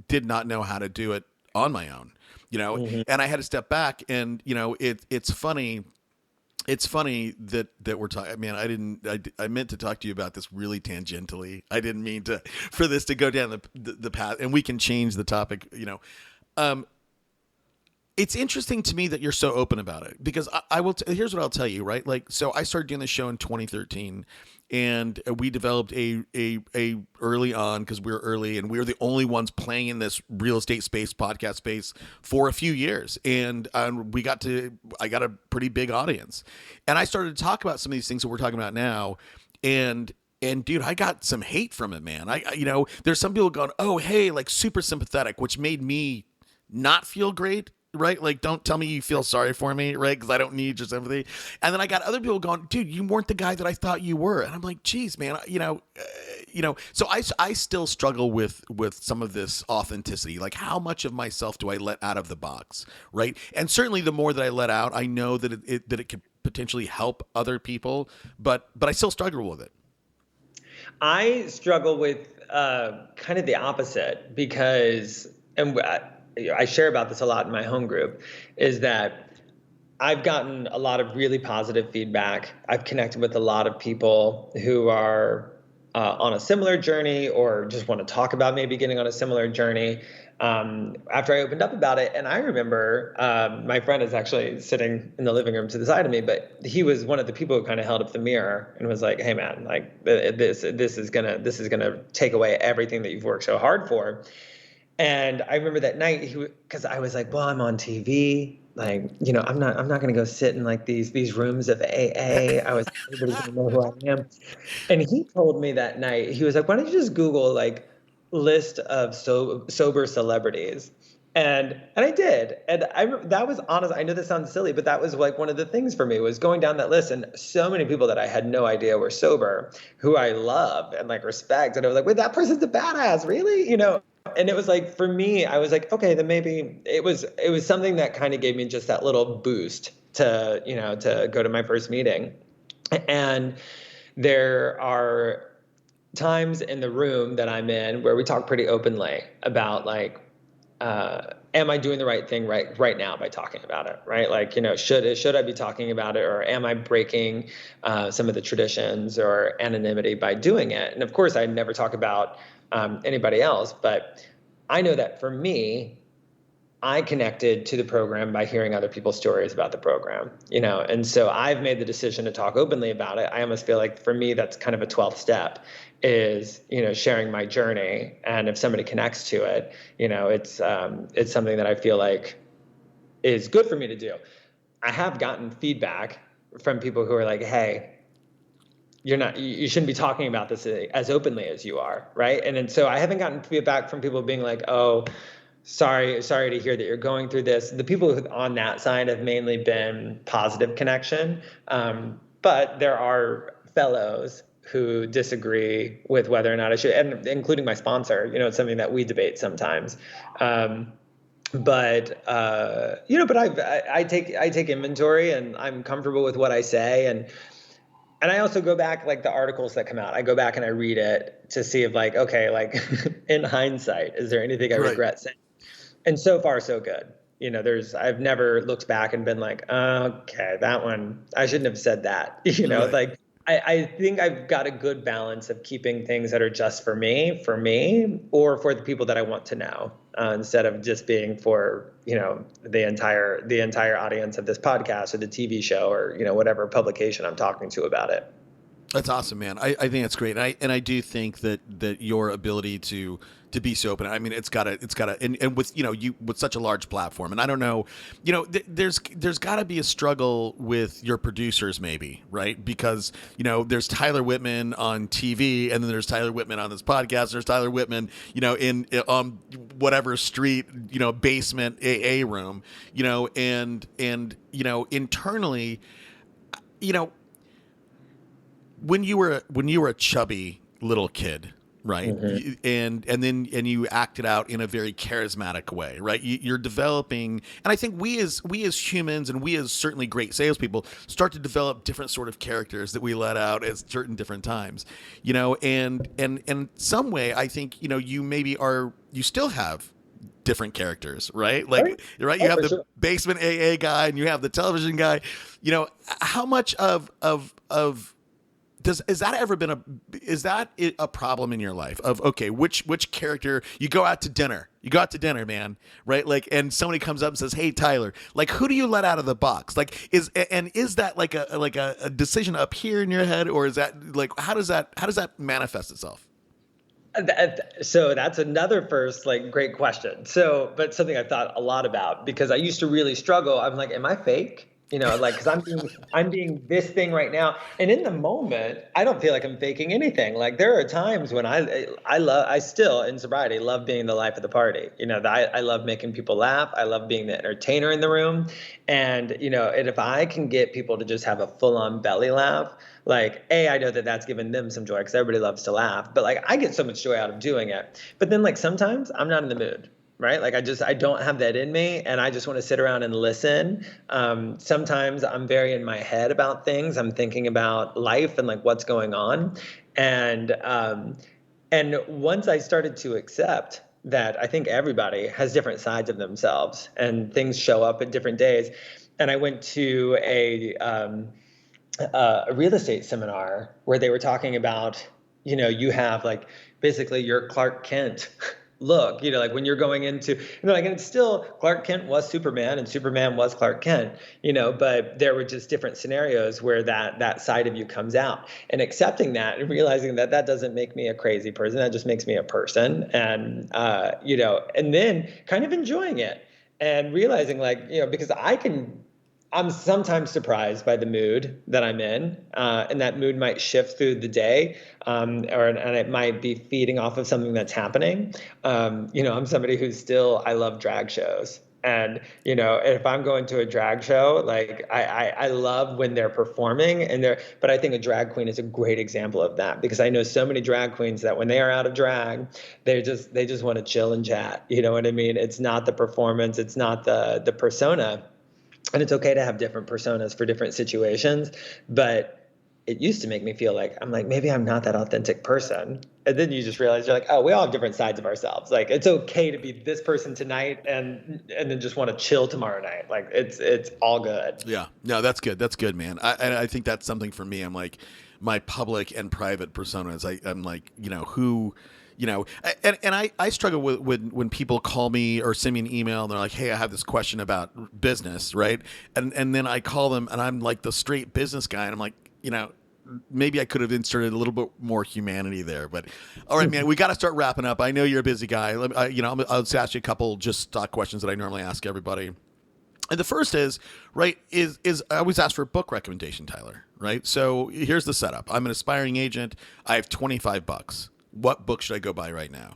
did not know how to do it on my own, and I had to step back. And, it's funny. It's funny that we're talking. Man, I meant to talk to you about this really tangentially. I didn't mean for this to go down the path, and we can change the topic. It's interesting to me that you're so open about it, because I will. Here's what I'll tell you, right? Like, so I started doing this show in 2013, and we developed a early on, because we were early and we were the only ones playing in this real estate space, podcast space, for a few years, and I got a pretty big audience, and I started to talk about some of these things that we're talking about now, and And dude, I got some hate from it, man. There's some people going, "Oh, hey, like super sympathetic," which made me not feel great, right? Like, don't tell me you feel sorry for me, right? Because I don't need your sympathy. And then I got other people going, "Dude, you weren't the guy that I thought you were." And I'm like, "Geez, man, So I still struggle with some of this authenticity. Like, how much of myself do I let out of the box, right? And certainly, the more that I let out, I know that it could potentially help other people, but I still struggle with it. I struggle with kind of the opposite because, and I share about this a lot in my home group, is that I've gotten a lot of really positive feedback. I've connected with a lot of people who are on a similar journey or just want to talk about maybe getting on a similar journey after I opened up about it. And I remember my friend is actually sitting in the living room to the side of me, but he was one of the people who kind of held up the mirror and was like, "Hey, man, like this is gonna take away everything that you've worked so hard for." And I remember that night because I was like, "Well, I'm on TV. Like, I'm not going to go sit in like these rooms of AA. I was everybody's going to know who I am." And he told me that night, he was like, "Why don't you just Google like list of sober celebrities?" And I did. And that was honest. I know this sounds silly, but that was like one of the things for me was going down that list, and so many people that I had no idea were sober, who I love and like respect. And I was like, "Wait, that person's a badass, really?" And it was like, for me, I was like, okay, then maybe it was something that kind of gave me just that little boost to go to my first meeting. And there are times in the room that I'm in where we talk pretty openly about like, am I doing the right thing right now by talking about it, right? Like, should I be talking about it, or am I breaking some of the traditions or anonymity by doing it? And of course, I never talk about anybody else, but I know that for me, I connected to the program by hearing other people's stories about the program, and so I've made the decision to talk openly about it. I almost feel like for me, that's kind of a 12th step is, sharing my journey. And if somebody connects to it, it's something that I feel like is good for me to do. I have gotten feedback from people who are like, "Hey, you shouldn't be talking about this as openly as you are." Right. And so I haven't gotten feedback from people being like, "Oh, sorry to hear that you're going through this." The people on that side have mainly been positive connection. But there are fellows who disagree with whether or not I should, and including my sponsor, it's something that we debate sometimes. But I take inventory, and I'm comfortable with what I say. And I also go back, like the articles that come out, I go back and I read it to see if like, okay, like in hindsight, is there anything I regret saying? And so far, so good. I've never looked back and been like, okay, that one, I shouldn't have said that. Right. Like I think I've got a good balance of keeping things that are just for me, or for the people that I want to know, instead of just being for, the entire audience of this podcast or the TV show or, whatever publication I'm talking to about it. That's awesome, man. I think that's great. And I do think that your ability to be so open, I mean, it's gotta, and with, you with such a large platform, and I don't know, there's gotta be a struggle with your producers maybe, right? Because, there's Tyler Whitman on TV, and then there's Tyler Whitman on this podcast. There's Tyler Whitman, in whatever street, basement AA room, and internally, when you were a chubby little kid, right? Mm-hmm. And you acted out in a very charismatic way, right? You're developing, and I think we as humans, and we as certainly great salespeople, start to develop different sort of characters that we let out at certain different times, and some way I think you still have different characters, right? Like, right? You have the basement AA guy, and you have the television guy. How much of is that ever been a problem in your life of, okay, which character you go out to dinner, man, right? Like, and somebody comes up and says, "Hey, Tyler," like, who do you let out of the box? Like, is that like a decision up here in your head, or is that like, how does that manifest itself? So that's another first, like, great question. But something I've thought a lot about, because I used to really struggle. I'm like, am I fake? like, because I'm being this thing right now, and in the moment, I don't feel like I'm faking anything. Like, there are times when I still in sobriety love being the life of the party. I love making people laugh. I love being the entertainer in the room, and and if I can get people to just have a full on belly laugh, like, I know that that's given them some joy because everybody loves to laugh, but like I get so much joy out of doing it. But then like sometimes I'm not in the mood. Right. Like I don't have that in me and I just want to sit around and listen. Sometimes I'm very in my head about things. I'm thinking about life and like what's going on. And once I started to accept that I think everybody has different sides of themselves and things show up at different days. And I went to a real estate seminar where they were talking about, you have like basically your Clark Kent look, like when you're going into, like, and it's still Clark Kent was Superman and Superman was Clark Kent, but there were just different scenarios where that side of you comes out, and accepting that and realizing that that doesn't make me a crazy person. That just makes me a person. And, and then kind of enjoying it and realizing like, because I'm sometimes surprised by the mood that I'm in, and that mood might shift through the day, and it might be feeding off of something that's happening. I'm somebody I love drag shows. And, if I'm going to a drag show, like I love when they're performing but I think a drag queen is a great example of that, because I know so many drag queens that when they are out of drag, they just want to chill and chat. You know what I mean? It's not the performance. It's not the persona. And it's okay to have different personas for different situations, but it used to make me feel like maybe I'm not that authentic person. And then you just realize you're like, oh, we all have different sides of ourselves. Like, it's okay to be this person tonight and then just want to chill tomorrow night. Like, it's all good. Yeah, no, that's good. That's good, man. I think that's something for me. I'm like, my public and private personas. I'm like, who, and I struggle with when people call me or send me an email and they're like, hey, I have this question about business, right? And then I call them and I'm like the straight business guy, and I'm like, maybe I could have inserted a little bit more humanity there. But all right, man, we got to start wrapping up. I know you're a busy guy. I'll just ask you a couple just stock questions that I normally ask everybody. And the first is, right, is I always ask for a book recommendation, Tyler, right? So here's the setup. I'm an aspiring agent. I have $25. What book should I go buy right now?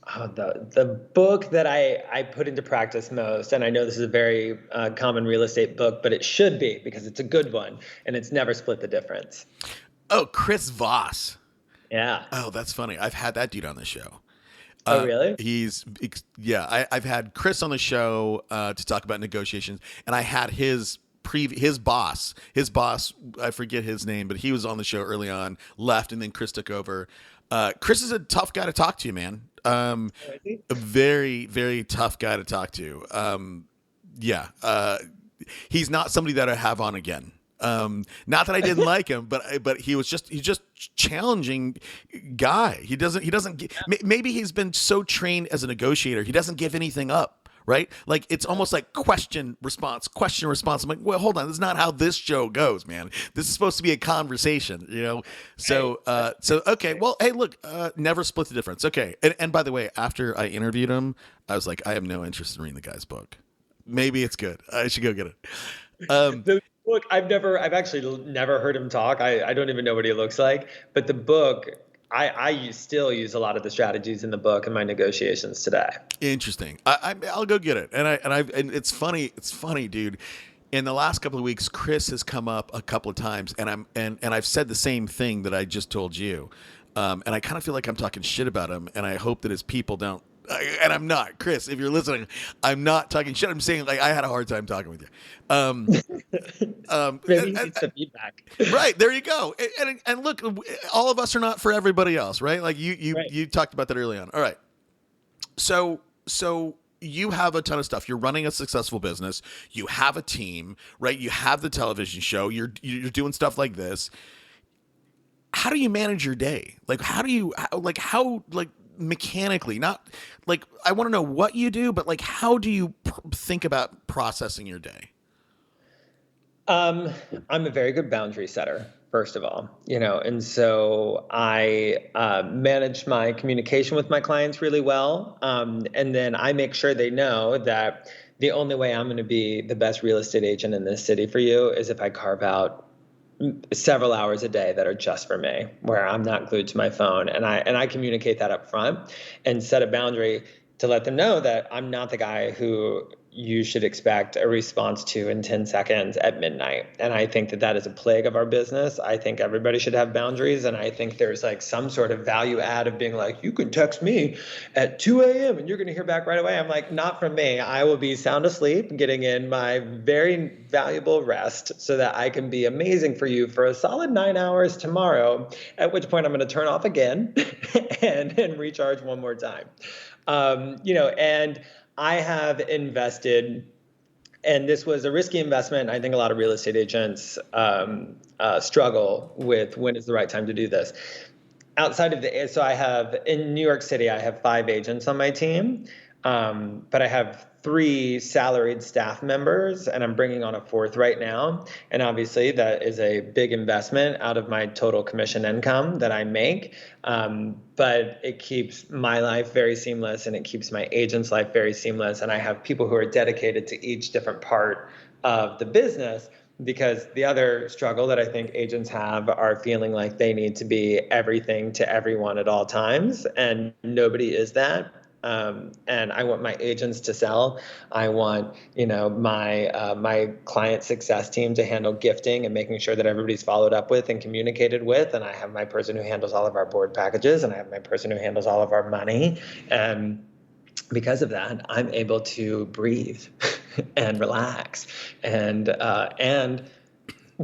The book that I put into practice most, and I know this is a very common real estate book, but it should be because it's a good one, and it's Never Split the Difference. Oh, Chris Voss. Yeah. Oh, that's funny. I've had that dude on the show. Oh, really? I've had Chris on the show to talk about negotiations, and I had his boss, I forget his name, but he was on the show early on, left, and then Chris took over. Chris is a tough guy to talk to, man. A very, very tough guy to talk to. He's not somebody that I have on again. Not that I didn't like him, but he's just challenging guy. He doesn't maybe he's been so trained as a negotiator, he doesn't give anything up. Right? Like, it's almost like question, response. I'm like, well, hold on. This is not how this show goes, man. This is supposed to be a conversation, So, okay. Well, hey, look, Never Split the Difference. Okay. And by the way, after I interviewed him, I was like, I have no interest in reading the guy's book. Maybe it's good. I should go get it. The book, I've actually never heard him talk. I don't even know what he looks like, but the book, I still use a lot of the strategies in the book in my negotiations today. Interesting. I'll go get it. And it's funny. It's funny, dude. In the last couple of weeks, Chris has come up a couple of times, and I've said the same thing that I just told you. And I kind of feel like I'm talking shit about him, and I hope that his people don't. And I'm not, Chris. If you're listening, I'm not talking shit. I'm saying, like, I had a hard time talking with you. Maybe he needs the feedback. Right, there you go. And look, all of us are not for everybody else, right? Like you talked about that early on. All right. So you have a ton of stuff. You're running a successful business. You have a team, right? You have the television show. You're doing stuff like this. How do you manage your day? Like, how mechanically, not like, I want to know what you do, but like, how do you think about processing your day? I'm a very good boundary setter, first of all, and so I manage my communication with my clients really well. And then I make sure they know that the only way I'm going to be the best real estate agent in this city for you is if I carve out several hours a day that are just for me, where I'm not glued to my phone, and I communicate that up front and set a boundary to let them know that I'm not the guy who you should expect a response to in 10 seconds at midnight. And I think that that is a plague of our business. I think everybody should have boundaries. And I think there's like some sort of value add of being like, you can text me at 2 a.m. and you're going to hear back right away. I'm like, not from me. I will be sound asleep, getting in my very valuable rest so that I can be amazing for you for a solid 9 hours tomorrow, at which point I'm going to turn off again and recharge one more time. And I have invested, and this was a risky investment. I think a lot of real estate agents struggle with when is the right time to do this. So I have, in New York City, I have 5 agents on my team, but I have 3 salaried staff members, and I'm bringing on a 4th right now. And obviously that is a big investment out of my total commission income that I make. But it keeps my life very seamless, and it keeps my agent's life very seamless. And I have people who are dedicated to each different part of the business, because the other struggle that I think agents have are feeling like they need to be everything to everyone at all times, and nobody is that. And I want my agents to sell. I want, my client success team to handle gifting and making sure that everybody's followed up with and communicated with. And I have my person who handles all of our board packages, and I have my person who handles all of our money. And because of that, I'm able to breathe and relax and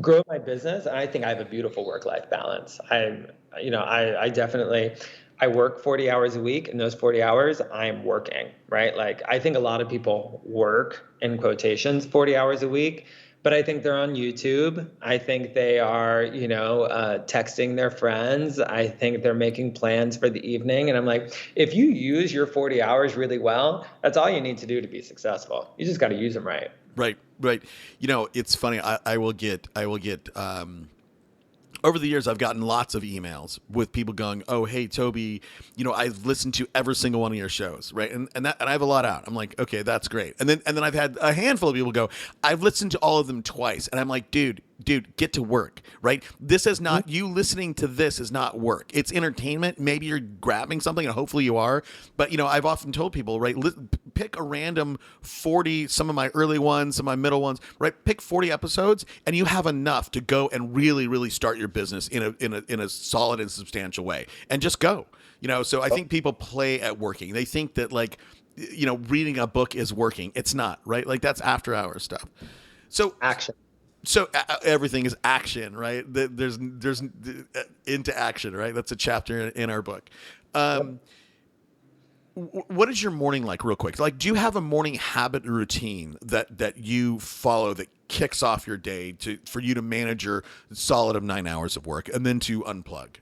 grow my business. And I think I have a beautiful work-life balance. I definitely, I work 40 hours a week, and those 40 hours I'm working, right? Like, I think a lot of people work, in quotations, 40 hours a week, but I think they're on YouTube. I think they are, texting their friends. I think they're making plans for the evening. And I'm like, if you use your 40 hours really well, that's all you need to do to be successful. You just got to use them right. Right. It's funny. I will get, over the years, I've gotten lots of emails with people going, "Oh, hey, Toby, I've listened to every single one of your shows," right? And I have a lot out. I'm like, okay, that's great. And then I've had a handful of people go, "I've listened to all of them twice," and I'm like, dude, get to work, right? This is not, you listening to this is not work. It's entertainment. Maybe you're grabbing something, and hopefully you are. But I've often told people, right, pick a random 40, some of my early ones, some of my middle ones, right? Pick 40 episodes, and you have enough to go and really, really start your business in a solid and substantial way, and just go. So I think people play at working. They think that reading a book is working. It's not, right? Like, that's after hours stuff. So Action. So everything is action, right? There's into action, right? That's a chapter in our book. What is your morning like, real quick? Like, do you have a morning habit and routine that you follow that kicks off your day for you to manage your solid of 9 hours of work and then to unplug?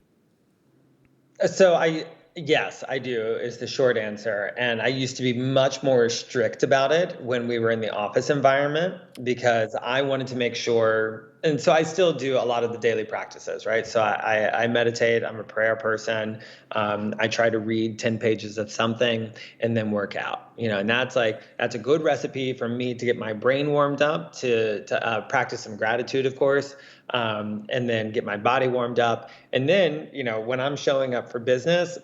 Yes, I do, is the short answer. And I used to be much more strict about it when we were in the office environment, because I wanted to make sure. And so I still do a lot of the daily practices, right? So I meditate. I'm a prayer person. I try to read 10 pages of something and then work out, and that's a good recipe for me to get my brain warmed up, to practice some gratitude, of course. And then get my body warmed up. And then, when I'm showing up for business,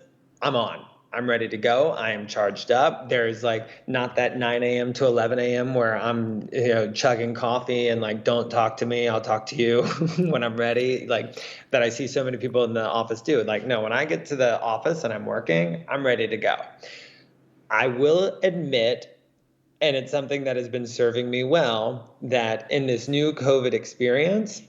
I'm ready to go. I am charged up. There's not that 9 a.m. to 11 a.m. where I'm, chugging coffee and don't talk to me, I'll talk to you when I'm ready. That I see so many people in the office do. No, when I get to the office and I'm working, I'm ready to go. I will admit, and it's something that has been serving me well, that in this new COVID experience,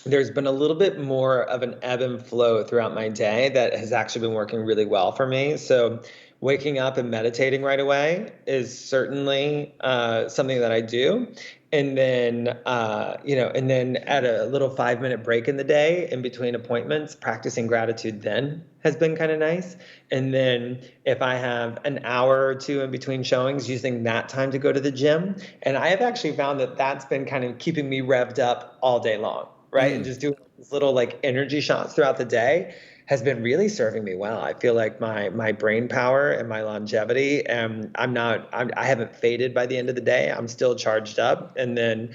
there's been a little bit more of an ebb and flow throughout my day that has actually been working really well for me. So waking up and meditating right away is certainly something that I do. And then, and then at a little 5-minute break in the day in between appointments, practicing gratitude then has been kind of nice. And then if I have an hour or two in between showings, using that time to go to the gym. And I have actually found that that's been kind of keeping me revved up all day long. Right. And just doing these little energy shots throughout the day has been really serving me well. I feel like my brain power and my longevity, I haven't faded by the end of the day. I'm still charged up. And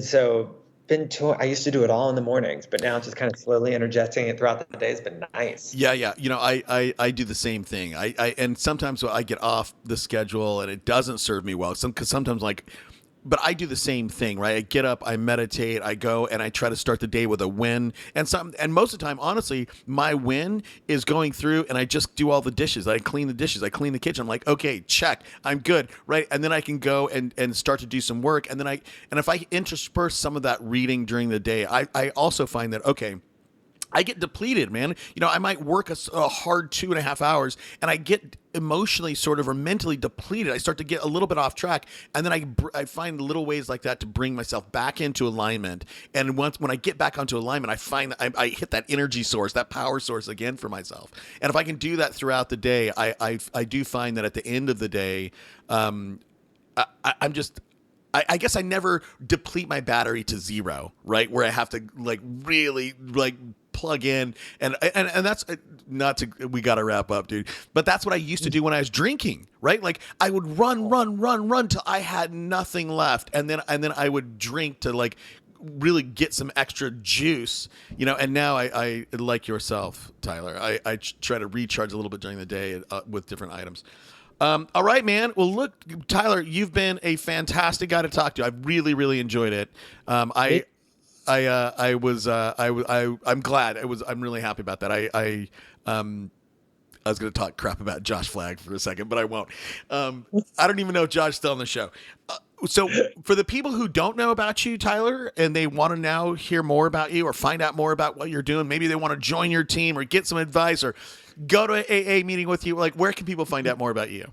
so I used to do it all in the mornings, but now just kind of slowly interjecting it throughout the day has been nice. Yeah, yeah. I do the same thing. And sometimes I get off the schedule and it doesn't serve me well. Because sometimes but I do the same thing, right? I get up, I meditate, I go and I try to start the day with a win. And most of the time, honestly, my win is going through and I just do all the dishes. I clean the dishes, I clean the kitchen. I'm like, okay, check, I'm good, right? And then I can go and start to do some work. And if I intersperse some of that reading during the day, I also find that, okay, I get depleted, man. I might work a hard 2.5 hours and I get emotionally sort of or mentally depleted. I start to get a little bit off track. And then I find little ways like that to bring myself back into alignment. And when I get back onto alignment, I find that I hit that energy source, that power source again for myself. And if I can do that throughout the day, I do find that at the end of the day, I guess I never deplete my battery to zero, right? Where I have to really plug in and that's not to, we got to wrap up, dude. But that's what I used to do when I was drinking, right? Like I would run till I had nothing left. And then I would drink to really get some extra juice, and now I like yourself, Tyler, I try to recharge a little bit during the day with different items. All right, man. Well, look, Tyler, you've been a fantastic guy to talk to. I really, really enjoyed it. I'm glad. I'm really happy about that. I was going to talk crap about Josh Flagg for a second, but I won't. I don't even know if Josh's still on the show. So for the people who don't know about you, Tyler, and they want to now hear more about you or find out more about what you're doing, maybe they want to join your team or get some advice or go to an AA meeting with you, where can people find out more about you?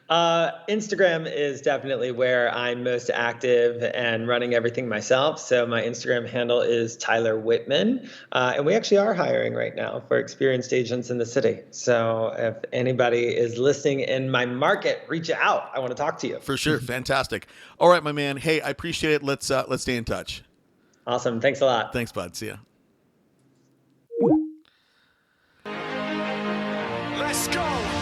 Instagram is definitely where I'm most active and running everything myself. So my Instagram handle is Tyler Whitman. And we actually are hiring right now for experienced agents in the city. So if anybody is listening in my market, reach out. I want to talk to you. For sure. Fantastic. All right, my man. Hey, I appreciate it. Let's stay in touch. Awesome. Thanks a lot. Thanks, bud. See ya. Let's go.